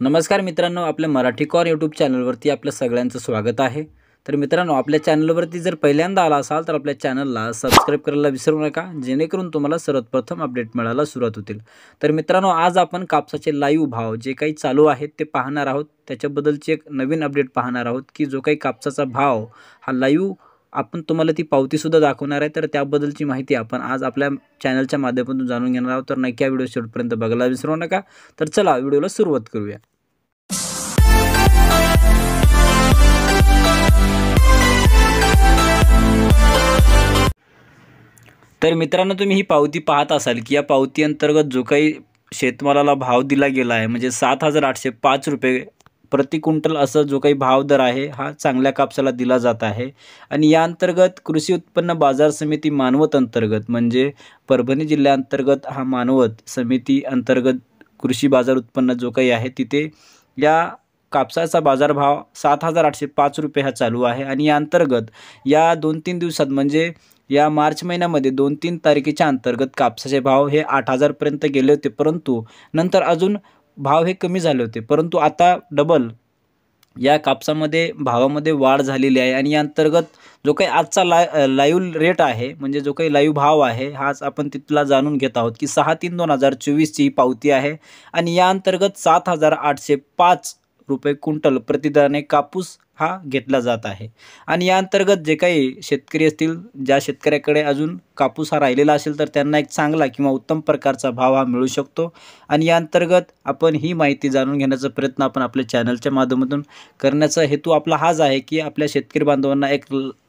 नमस्कार मित्रांनो, आपल्या मराठी कॉर यूट्यूब चॅनलवरती आपल्या सगळ्यांचं स्वागत आहे। तर मित्रांनो, आपल्या चॅनलवरती जर पहिल्यांदा आला असाल तर आपल्या चॅनलला सबस्क्राइब करायला विसरू नका, जेणेकरून तुम्हाला सर्वप्रथम अपडेट मिळायला सुरुवात होतील। तर मित्रांनो, आज आपण कापसाचे लाईव्ह भाव जे काही चालू आहेत ते पाहणार आहोत। त्याच्याबद्दलची एक नवीन अपडेट पाहणार आहोत की जो काही कापसाचा भाव हा लाईव्ह आपण तुम्हाला ती पावती सुद्धा दाखवणार आहे। तर त्याबद्दलची माहिती आपण आज आपल्या चॅनलच्या माध्यमातून जाणून घेणार आहोत। तर नक्की व्हिडिओ शेवटपर्यंत बघायला विसरू नका। तर चला व्हिडिओला सुरुवात करूया। तर मित्रांनो, तुम्ही ही पावती पाहत असाल की या पावती अंतर्गत जो काही शेतमालाला भाव दिला गेला आहे म्हणजे 7,805 रुपये प्रति क्विंटल असं जो काही भाव दर आहे हा चांगल्या कापसाला दिला जात आहे। आणि या अंतर्गत कृषी उत्पन्न बाजार समिती मानवत अंतर्गत म्हणजे परभणी जिल्ह्याअंतर्गत हा मानवत समिती अंतर्गत कृषी बाजार उत्पन्न जो काही आहे तिथे या कापसाचा बाजारभाव 7,805 रुपये हा चालू आहे। आणि या अंतर्गत या 2-3 दिवसात म्हणजे या मार्च महिन्यामध्ये 2-3 तारखेच्या अंतर्गत कापसाचे भाव हे 8,000 पर्यंत गेले होते, परंतु नंतर अजून भाव हे कमी झाले होते, परंतु आता डबल या कापसामध्ये भावामध्ये वाढ झालेली आहे। आणि या अंतर्गत जो काही आजचा लाईव्ह रेट आहे म्हणजे जो काही लाईव्ह भाव आहे हाच आपण तिथला जाणून घेत आहोत की 6/3/2024 ची पावती आहे। आणि या अंतर्गत 7,805 रुपये क्विंटल प्रतिदराने कापूस हा घेतला जात आहे। आणि या अंतर्गत जे काही शेतकरी असतील, ज्या शेतकऱ्याकडे अजून कापूस हा राहिलेला असेल तर त्यांना एक चांगला किंवा उत्तम प्रकारचा भाव हा मिळू शकतो। आणि या अंतर्गत आपण ही माहिती जाणून घेण्याचा प्रयत्न आपण आपल्या चॅनलच्या माध्यमातून करण्याचा हेतू आपला हाच आहे की आपल्या शेतकरी बांधवांना एक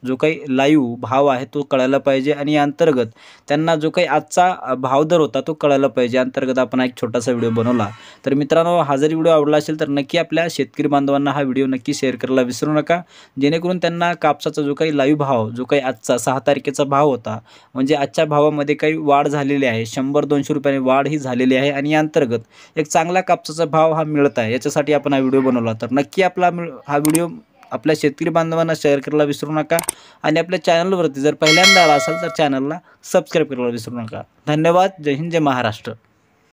जो काही लाईव्ह भाव आहे तो कळायला पाहिजे आणि या अंतर्गत त्यांना जो काही आजचा भाव दर होता तो कळायला पाहिजे। अंतर्गत आपण एक छोटासा व्हिडिओ बनवला। तर मित्रांनो, हा जर व्हिडिओ आवडला असेल तर नक्की आपल्या शेतकरी बांधवांना हा व्हिडिओ नक्की शेअर करायला विसरू नका, जेणेकरून त्यांना कापसाचा जो काही लाईव्ह भाव जो काही आजचा 6 तारखेचा भाव होता म्हणजे आजच्या भावामध्ये काही वाढ झालेली आहे, 100-200 रुपयांनी वाढ ही झालेली आहे। आणि या अंतर्गत एक चांगला कापसाचा भाव हा मिळत आहे, याच्यासाठी आपण हा व्हिडिओ बनवला। तर नक्की आपला हा व्हिडिओ आपल्या शेतकरी बांधवांना शेअर करायला विसरू नका आणि आपल्या चॅनलवरती जर पहिल्यांदा आला असाल तर चॅनलला सबस्क्राइब करायला विसरू नका। धन्यवाद। जय हिंद, जय महाराष्ट्र।